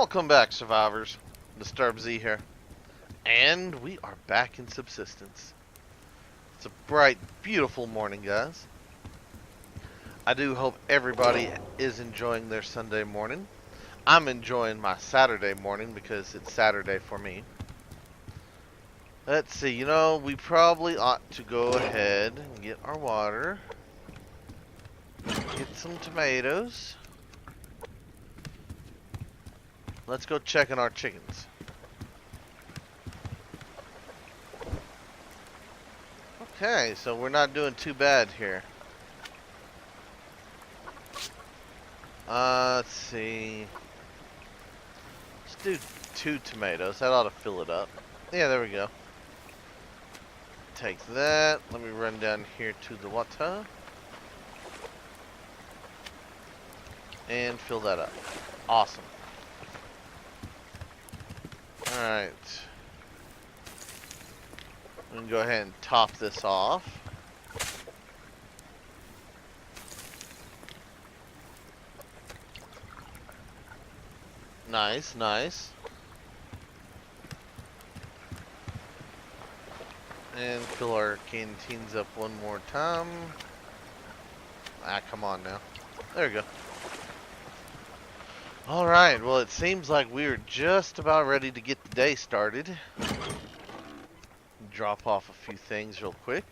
Welcome back, survivors. Disturb Z here. And we are back in Subsistence. It's a bright, beautiful morning, guys. I do hope everybody is enjoying their Sunday morning. I'm enjoying my Saturday morning because it's Saturday for me. Let's see, we probably ought to go ahead and get our water. Get some tomatoes. Let's go check on our chickens. Okay, so we're not doing too bad here. Let's see. Let's do 2 tomatoes. That ought to fill it up. Yeah, there we go. Take that. Let me run down here to the water. And fill that up. Awesome. Alright. I'm going to go ahead and top this off. Nice, nice. And fill our canteens up one more time. Ah, come on now. There we go. Alright, well it seems like we are just about ready to get the day started. Drop off a few things real quick.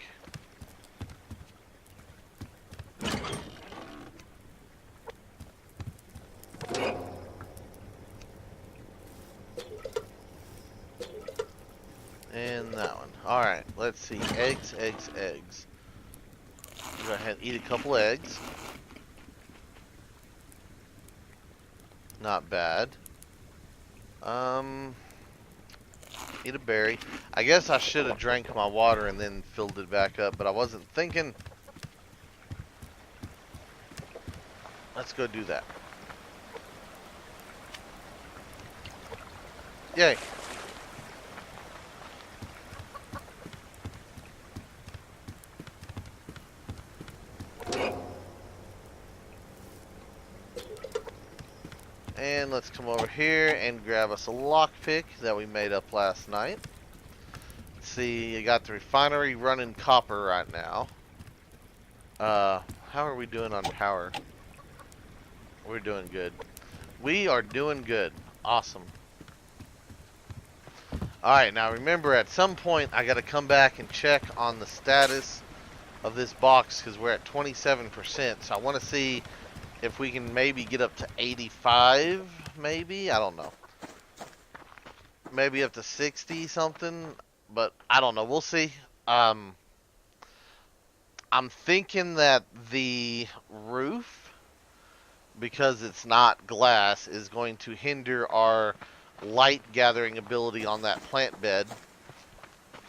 And that one. Alright, let's see. Eggs, eggs, eggs. Go ahead and eat a couple eggs. Not bad. Eat a berry. I guess I should have drank my water and then filled it back up, but I wasn't thinking. Let's go do that. Yay. And let's come over here and grab us a lockpick that we made up last night. Let's see, you got the refinery running copper right now. How are we doing on power? We're doing good. We are doing good. Awesome. Alright, now remember at some point I gotta come back and check on the status of this box because we're at 27%. So I want to see if we can maybe get up to 85, maybe? I don't know. Maybe up to 60 something, but I don't know. We'll see. I'm thinking that the roof, because it's not glass, is going to hinder our light gathering ability on that plant bed,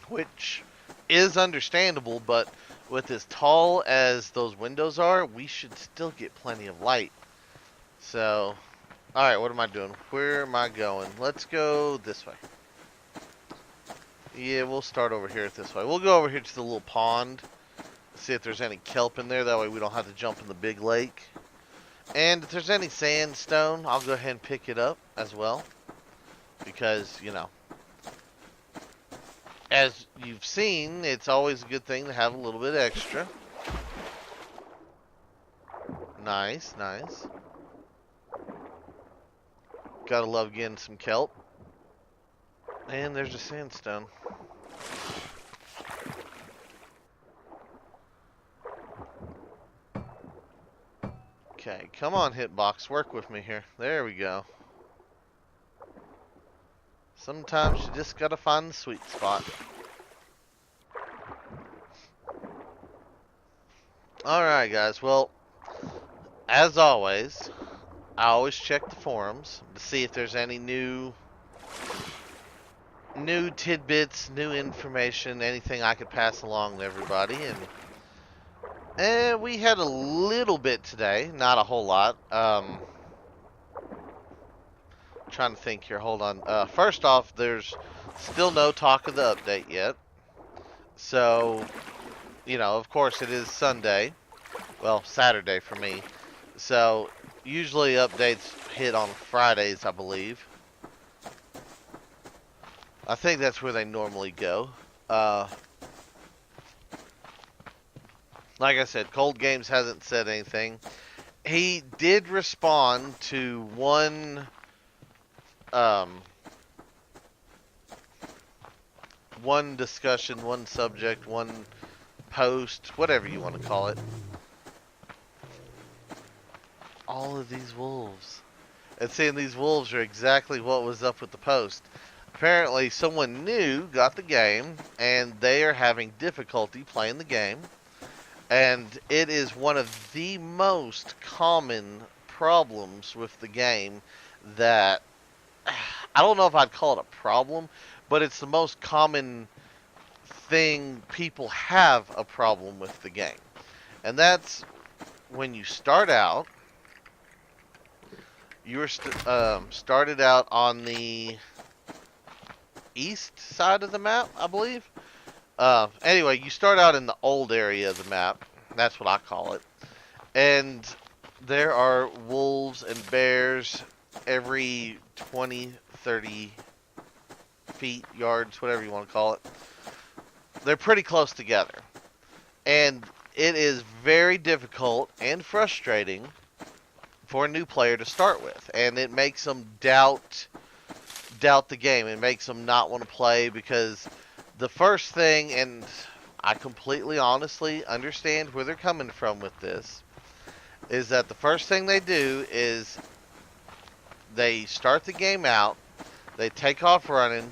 which is understandable, but with as tall as those windows are, we should still get plenty of light. So, alright, what am I doing? Where am I going? Let's go this way. Yeah, we'll start over here this way. We'll go over here to the little pond. See if there's any kelp in there. That way we don't have to jump in the big lake. And if there's any sandstone, I'll go ahead and pick it up as well. Because, as you've seen, it's always a good thing to have a little bit extra. Nice, nice. Gotta love getting some kelp. And there's a sandstone. Okay, come on, Hitbox, work with me here. There we go. Sometimes you just gotta find the sweet spot. Alright guys, well, as always, I always check the forums to see if there's any new tidbits, new information, anything I could pass along to everybody. And we had a little bit today, not a whole lot. Trying to think here, hold on. First off, there's still no talk of the update yet. So, of course it is Sunday. Well, Saturday for me. So, usually updates hit on Fridays, I believe. I think that's where they normally go. Uh, like I said, Cold Games hasn't said anything. He did respond to um, one discussion, one subject, one post, whatever you want to call it. All of these wolves. And seeing these wolves are exactly what was up with the post. Apparently, someone new got the game, and they are having difficulty playing the game. And it is one of the most common problems with the game that I don't know if I'd call it a problem, but it's the most common thing people have a problem with the game. And that's when you start out, you were started out on the east side of the map, I believe. Anyway, you start out in the old area of the map. That's what I call it. And there are wolves and bears every 20, 30 feet, yards, whatever you want to call it. They're pretty close together. And it is very difficult and frustrating for a new player to start with. And it makes them doubt the game. It makes them not want to play because the first thing, and I completely honestly understand where they're coming from with this, is that the first thing they do is they start the game out, they take off running,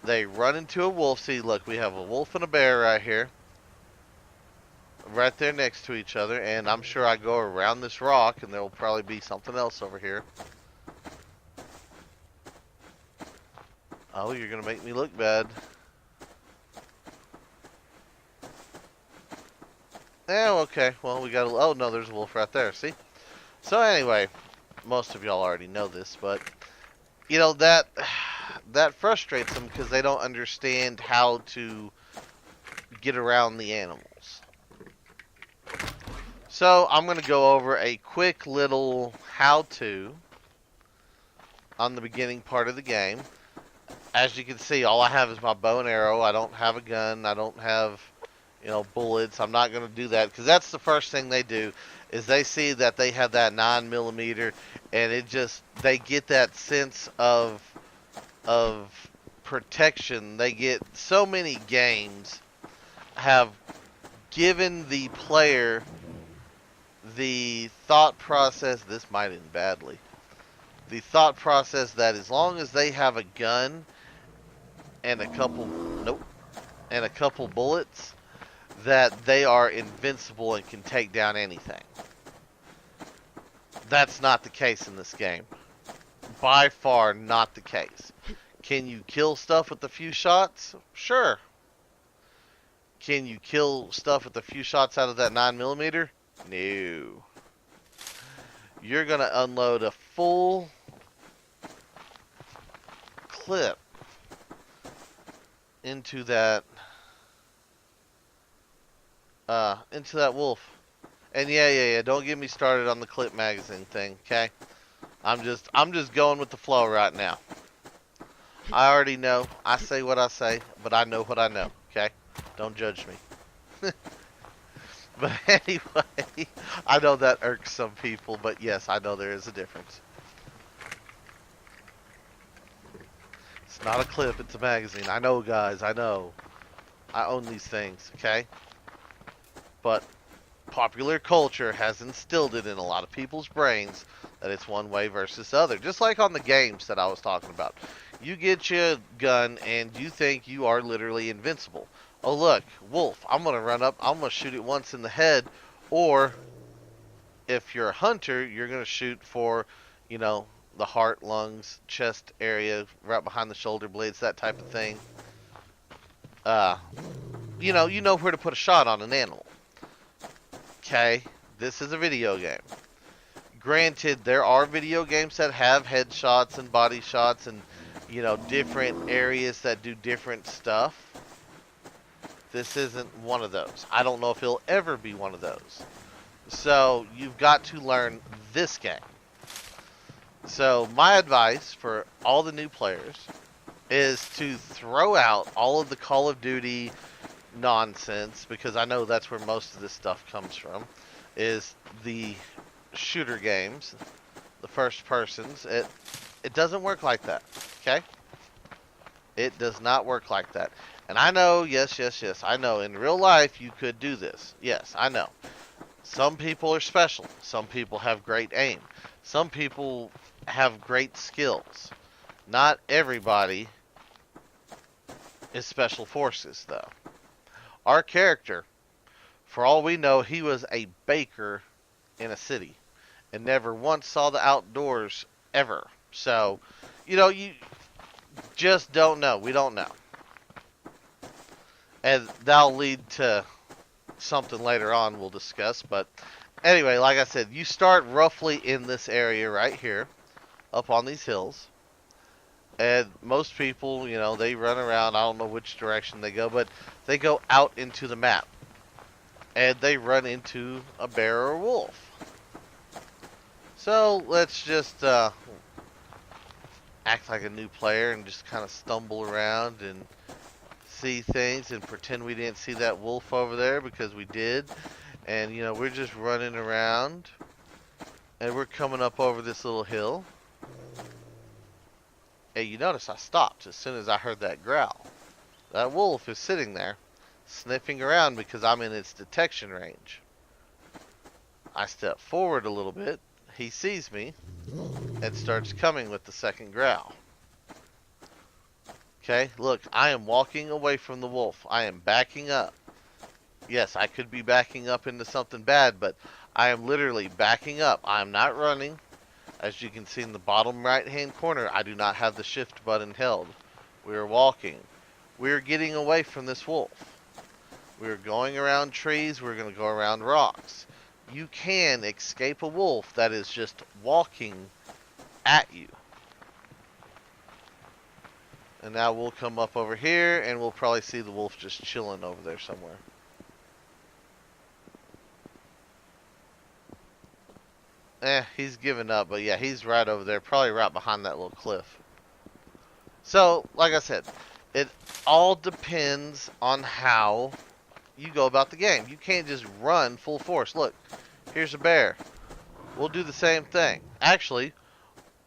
they run into a wolf. See, look, we have a wolf and a bear right here, right there next to each other, and I'm sure I go around this rock and there will probably be something else over here. Oh, you're gonna make me look bad. Oh, okay. Well, we got a... Oh, no, there's a wolf right there. See? So, anyway, most of y'all already know this, but, you know, that frustrates them because they don't understand how to get around the animals. So, I'm going to go over a quick little how-to on the beginning part of the game. As you can see, all I have is my bow and arrow. I don't have a gun. I don't have... bullets. I'm not going to do that because that's the first thing they do is they see that they have that 9mm and they get that sense of protection. They get so many games have given the player the thought process, this might end badly, the thought process that as long as they have a gun and a couple bullets, that they are invincible and can take down anything. That's not the case in this game. By far not the case. Can you kill stuff with a few shots? Sure. Can you kill stuff with a few shots out of that 9mm? No. You're going to unload a full clip into that wolf. And yeah, don't get me started on the clip magazine thing, okay? I'm just going with the flow right now. I already know. I say what I say, but I know what I know, okay? Don't judge me. But anyway, I know that irks some people, but yes, I know there is a difference. It's not a clip, it's a magazine. I know, guys, I know. I own these things, okay? But popular culture has instilled it in a lot of people's brains that it's one way versus the other. Just like on the games that I was talking about. You get your gun and you think you are literally invincible. Oh look, wolf, I'm going to run up, I'm going to shoot it once in the head. Or, if you're a hunter, you're going to shoot for, the heart, lungs, chest area, right behind the shoulder blades, that type of thing. You know where to put a shot on an animal. Okay, this is a video game. Granted, there are video games that have headshots and body shots and, different areas that do different stuff. This isn't one of those. I don't know if it'll ever be one of those. So, you've got to learn this game. So, my advice for all the new players is to throw out all of the Call of Duty nonsense, because I know that's where most of this stuff comes from, is the shooter games, the first persons. It doesn't work like that, okay? It does not work like that. And I know, yes, yes, yes, I know in real life you could do this. Yes, I know. Some people are special. Some people have great aim. Some people have great skills. Not everybody is special forces, though. Our character, for all we know, he was a baker in a city and never once saw the outdoors ever. So, you just don't know. We don't know. And that'll lead to something later on we'll discuss. But anyway, like I said, you start roughly in this area right here, up on these hills. And most people, they run around. I don't know which direction they go, but they go out into the map. And they run into a bear or a wolf. So let's just act like a new player and just kind of stumble around and see things and pretend we didn't see that wolf over there, because we did. And, we're just running around. And we're coming up over this little hill. Hey, you notice I stopped as soon as I heard that growl. That wolf is sitting there, sniffing around because I'm in its detection range. I step forward a little bit. He sees me and starts coming with the second growl. Okay, look, I am walking away from the wolf. I am backing up. Yes, I could be backing up into something bad, but I am literally backing up. I am not running. As you can see in the bottom right-hand corner, I do not have the shift button held. We are walking. We are getting away from this wolf. We are going around trees. We're going to go around rocks. You can escape a wolf that is just walking at you. And now we'll come up over here, and we'll probably see the wolf just chilling over there somewhere. He's given up, but yeah, he's right over there, probably right behind that little cliff. So, like I said, it all depends on how you go about the game. You can't just run full force. Look, here's a bear. We'll do the same thing. Actually,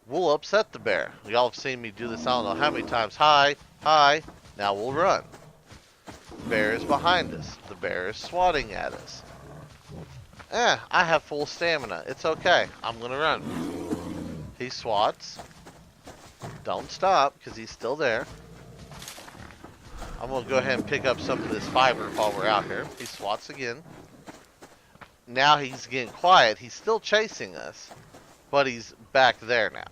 we'll upset the bear. Y'all have seen me do this I don't know how many times. Hi, hi. Now we'll run. The bear is behind us. The bear is swatting at us. I have full stamina. It's okay. I'm going to run. He swats. Don't stop, because he's still there. I'm going to go ahead and pick up some of this fiber while we're out here. He swats again. Now he's getting quiet. He's still chasing us, but he's back there now.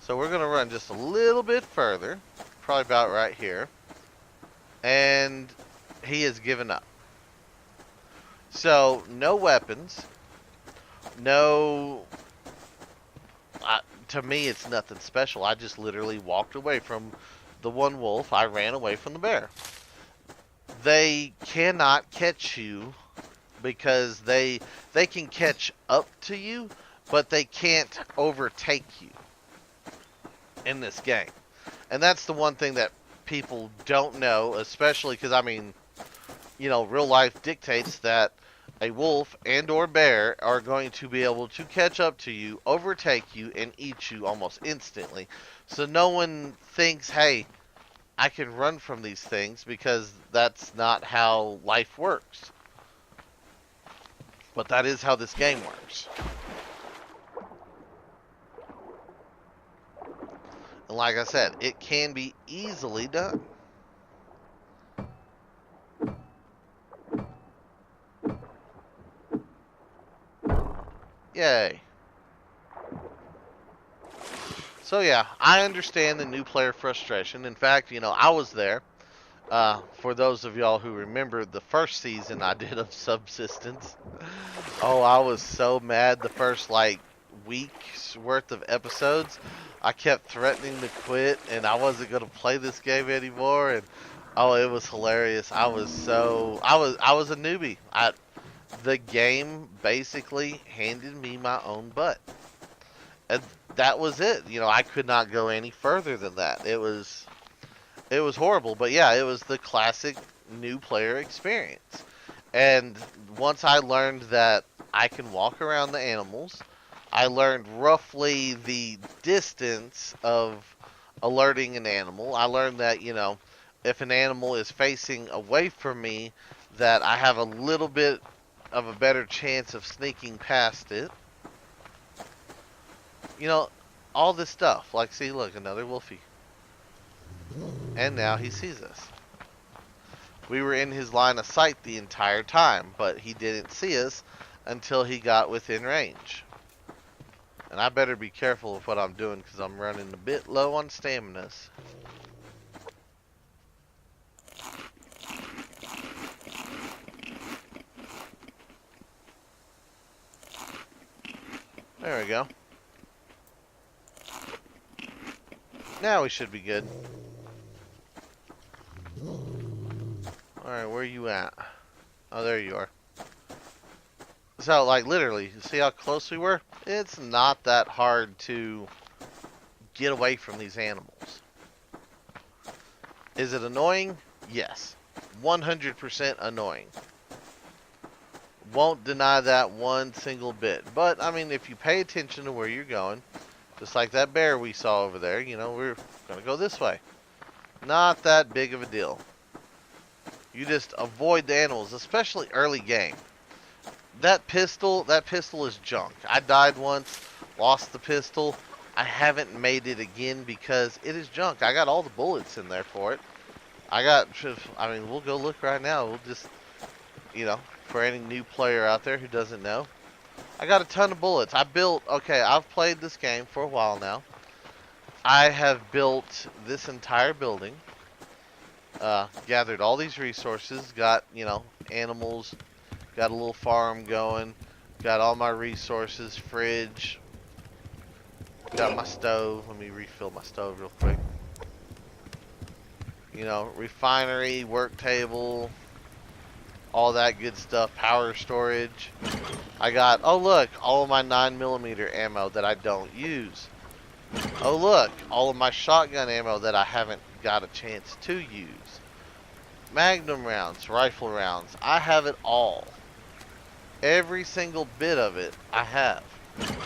So we're going to run just a little bit further, probably about right here. And he has given up. So, no weapons. No... to me, it's nothing special. I just literally walked away from the one wolf. I ran away from the bear. They cannot catch you because they can catch up to you, but they can't overtake you in this game. And that's the one thing that people don't know, especially because, real life dictates that a wolf and or bear are going to be able to catch up to you, overtake you, and eat you almost instantly. So no one thinks, hey, I can run from these things, because that's not how life works. But that is how this game works. And like I said, it can be easily done. Yay. So yeah, I understand the new player frustration. In fact, I was there. For those of y'all who remember the first season I did of Subsistence. Oh, I was so mad the first week's worth of episodes. I kept threatening to quit, and I wasn't going to play this game anymore. And oh, it was hilarious. I was a newbie. The game basically handed me my own butt. And that was it. You know, I could not go any further than that. It was horrible, but yeah, it was the classic new player experience. And once I learned that I can walk around the animals, I learned roughly the distance of alerting an animal. I learned that, you know, if an animal is facing away from me, that I have a little bit of a better chance of sneaking past it. You know, all this stuff. Like, see, look, another wolfie. And now he sees us. We were in his line of sight the entire time, but he didn't see us until he got within range. And I better be careful with what I'm doing because I'm running a bit low on stamina. There we go. Now we should be good. Alright, where are you at? Oh, there you are. So, like, literally, see how close we were? It's not that hard to get away from these animals. Is it annoying? Yes. 100% annoying. Won't deny that one single bit. But, I mean, if you pay attention to where you're going, just like that bear we saw over there, you know, we're going to go this way. Not that big of a deal. You just avoid the animals, especially early game. That pistol is junk. I died once, lost the pistol. I haven't made it again because it is junk. I got all the bullets in there for it. I mean, we'll go look right now. We'll just, you know, for any new player out there who doesn't know. I got a ton of bullets. Okay, I've played this game for a while now. I have built this entire building. Gathered all these resources. Got, you know, animals. Got a little farm going. Got all my resources. Fridge. Got my stove. Let me refill my stove real quick. You know, refinery, work table, all that good stuff. Power storage. I got, oh look, all of my 9mm ammo that I don't use. Oh look, all of my shotgun ammo that I haven't got a chance to use. Magnum rounds, rifle rounds. I have it all. Every single bit of it I have.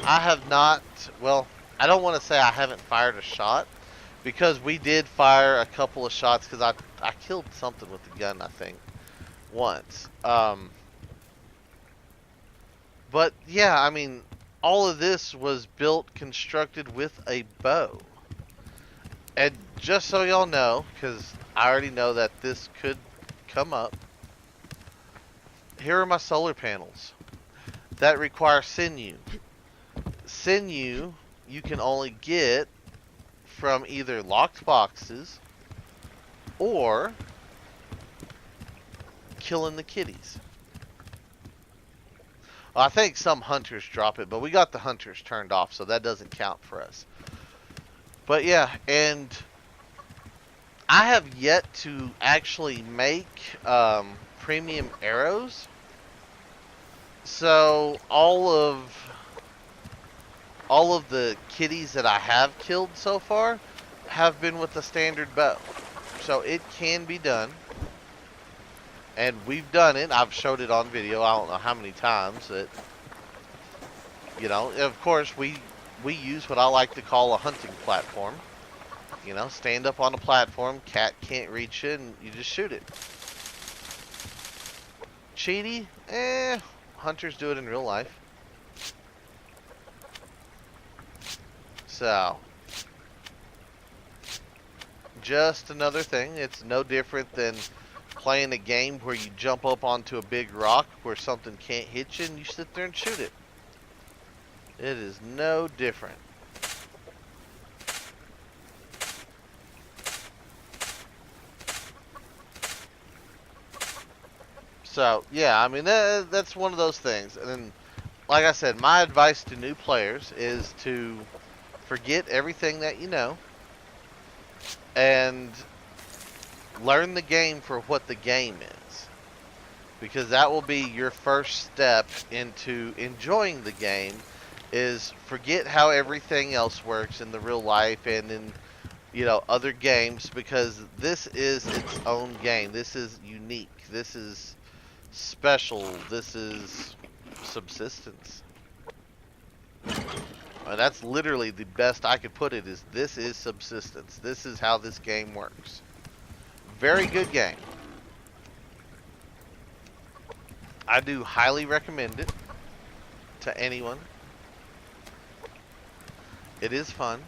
I have not, well, I don't want to say I haven't fired a shot, because we did fire a couple of shots, because I killed something with the gun, I think, once. But yeah, I mean, all of this was constructed with a bow. And just so y'all know, because I already know that this could come up, here are my solar panels that require sinew. Sinew you can only get from either locked boxes or killing the kitties. Well, I think some hunters drop it, but we got the hunters turned off, so that doesn't count for us. But yeah, and I have yet to actually make premium arrows. So all of the kitties that I have killed so far have been with the standard bow. So it can be done. And we've done it. I've showed it on video. I don't know how many times. That, you know, of course, we use what I like to call a hunting platform. You know, stand up on a platform, cat can't reach it, and you just shoot it. Cheaty? Hunters do it in real life. So, just another thing. It's no different than playing a game where you jump up onto a big rock where something can't hit you and you sit there and shoot it. It is no different. So, yeah, I mean, that's one of those things. And then, like I said, my advice to new players is to forget everything that you know and learn the game for what the game is. Because that will be your first step into enjoying the game is forget how everything else works in the real life and in other games, because this is its own game. This is unique. This is special. This is subsistence. That's literally the best I could put it. Is this is subsistence. This is how this game works. Very good game. I do highly recommend it to anyone. It is fun,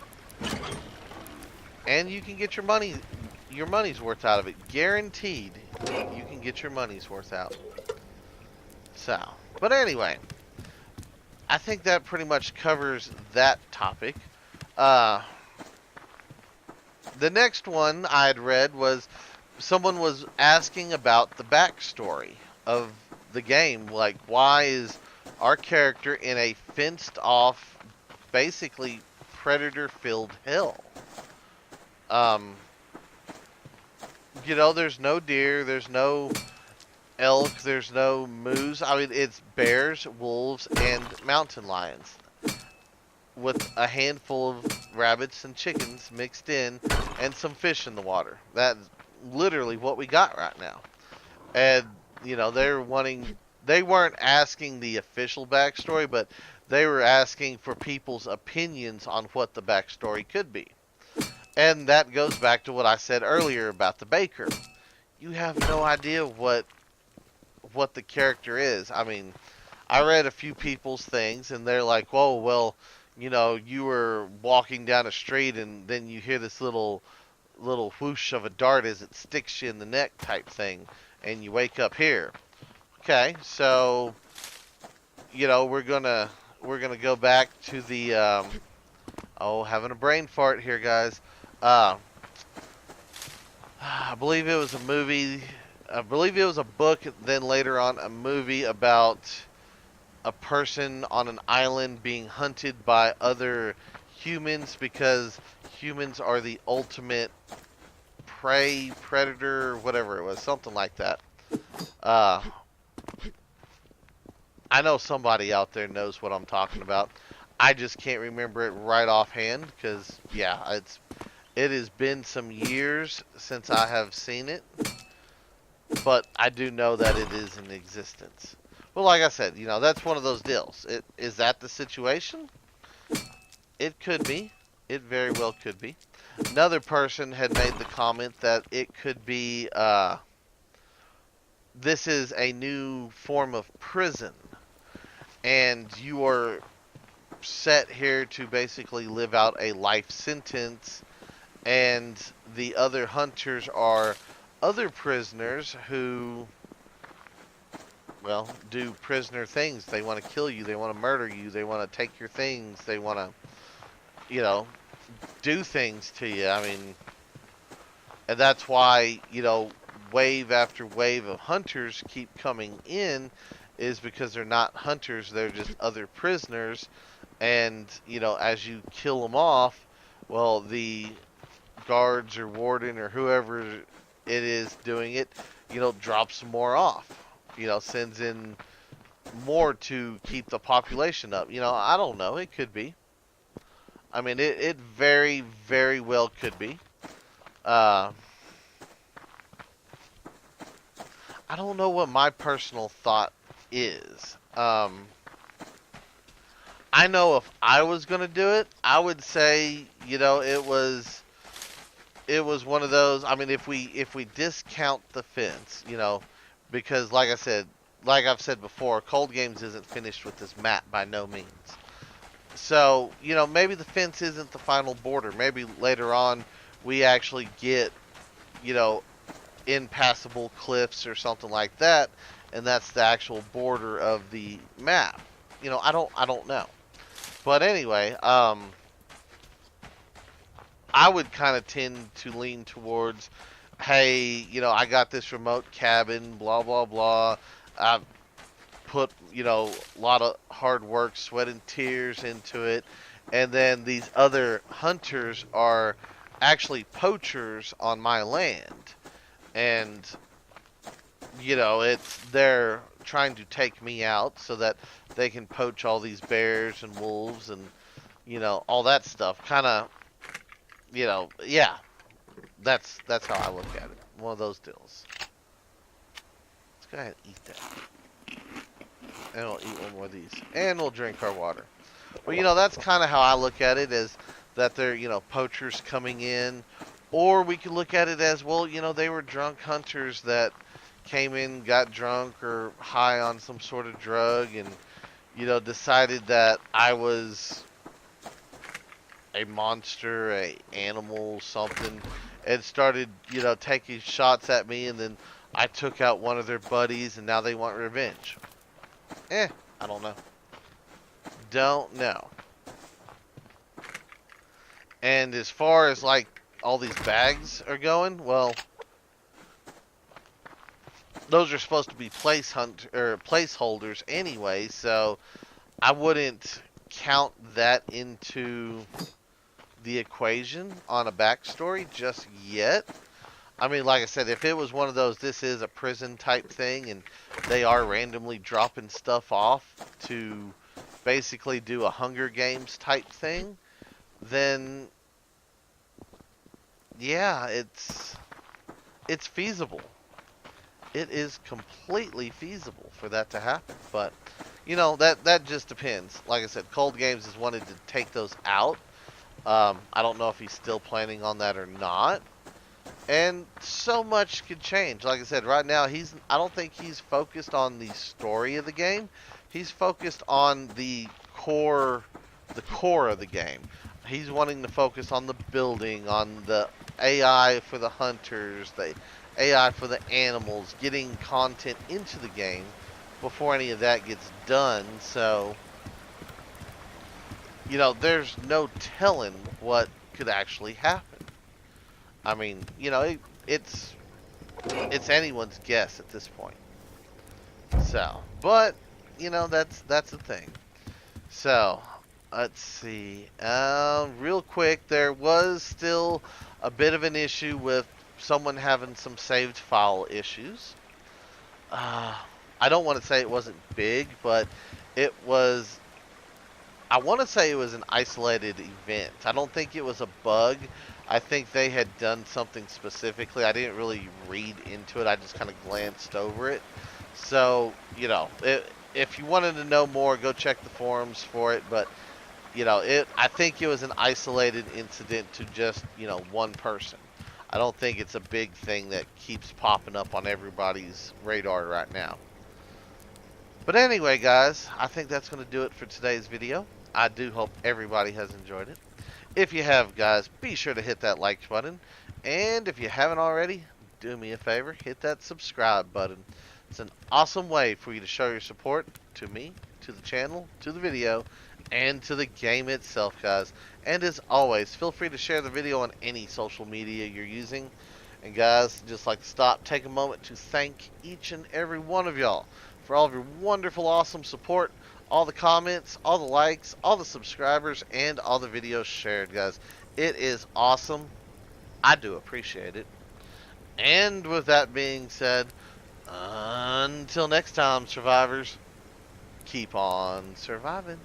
and you can get your money's worth out of it. Guaranteed, you can get your money's worth out. So, but anyway, I think that pretty much covers that topic. Uh, the next one I'd read was someone was asking about the backstory of the game. Like, why is our character in a fenced off, basically predator filled hill? There's no deer, there's no elk, there's no moose. I mean, it's bears, wolves, and mountain lions with a handful of rabbits and chickens mixed in and some fish in the water. That's literally what we got right now. And, they weren't asking the official backstory, but they were asking for people's opinions on what the backstory could be. And that goes back to what I said earlier about the baker. You have no idea what the character is. I mean, I read a few people's things, and they're like, "Whoa, well, you were walking down a street, and then you hear this little whoosh of a dart as it sticks you in the neck type thing, and you wake up here." Okay, so we're gonna go back to the having a brain fart here, guys. I believe it was a movie. I believe it was a book, then later on a movie about a person on an island being hunted by other humans because humans are the ultimate prey, predator, whatever it was, something like that. I know somebody out there knows what I'm talking about. I just can't remember it right offhand because, yeah, it has been some years since I have seen it, but I do know that it is in existence. Well, like I said, that's one of those deals. Is that the situation? It could be. It very well could be. Another person had made the comment that it could be, this is a new form of prison, and you are set here to basically live out a life sentence, and the other hunters are other prisoners who, well, do prisoner things. They want to kill you, they want to murder you, they want to take your things, they want to, do things to you. I mean, and that's why, wave after wave of hunters keep coming in, is because they're not hunters, they're just other prisoners. And, as you kill them off, well, the guards or warden or whoever it is doing it, drops more off, sends in more to keep the population up. I don't know. It could be. I mean, it very, very well could be. I don't know what my personal thought is. I know if I was going to do it, I would say, it was one of those. I mean, if we discount the fence, because like I've said before, Cold Games isn't finished with this map by no means. So, maybe the fence isn't the final border. Maybe later on we actually get, impassable cliffs or something like that, and that's the actual border of the map. I don't know. But anyway, I would kind of tend to lean towards, hey, I got this remote cabin, blah, blah, blah. I put, a lot of hard work, sweat, and tears into it. And then these other hunters are actually poachers on my land. And, it's trying to take me out so that they can poach all these bears and wolves and all that stuff. Kind of, yeah. That's how I look at it. One of those deals. Let's go ahead and eat that, and we'll eat one more of these, and we'll drink our water. Well, that's kind of how I look at it, is that they're, poachers coming in. Or we could look at it as, well, they were drunk hunters that came in, got drunk or high on some sort of drug, and, decided that I was a monster, a animal, something, and started, taking shots at me, and then I took out one of their buddies, and now they want revenge. I don't know. Don't know. And as far as like all these bags are going, well, those are supposed to be placeholders anyway, so I wouldn't count that into the equation on a backstory just yet. I mean, like I said, if it was one of those, this is a prison type thing, and they are randomly dropping stuff off to basically do a Hunger Games type thing, then yeah, it's feasible. It is completely feasible for that to happen. But that just depends. Like I said, Cold Games has wanted to take those out. I don't know if he's still planning on that or not. And so much could change. Like I said, right now I don't think he's focused on the story of the game. He's focused on the core of the game. He's wanting to focus on the building, on the AI for the hunters, the AI for the animals, getting content into the game before any of that gets done. So, there's no telling what could actually happen. I mean, it's anyone's guess at this point. So, but that's the thing. So, let's see. Real quick, there was still a bit of an issue with someone having some saved file issues. I don't want to say it wasn't big, but it was. I want to say it was an isolated event. I don't think it was a bug. I think they had done something specifically. I didn't really read into it. I just kind of glanced over it. So, if you wanted to know more, go check the forums for it. But, I think it was an isolated incident to just, one person. I don't think it's a big thing that keeps popping up on everybody's radar right now. But anyway, guys, I think that's going to do it for today's video. I do hope everybody has enjoyed it. If you have, guys, be sure to hit that like button. And if you haven't already, do me a favor, hit that subscribe button. It's an awesome way for you to show your support to me, to the channel, to the video, and to the game itself, guys. And as always, feel free to share the video on any social media you're using. And guys, just like to stop, take a moment to thank each and every one of y'all for all of your wonderful, awesome support, all the comments, all the likes, all the subscribers, and all the videos shared, guys. It is awesome. I do appreciate it. And with that being said, until next time, survivors, keep on surviving.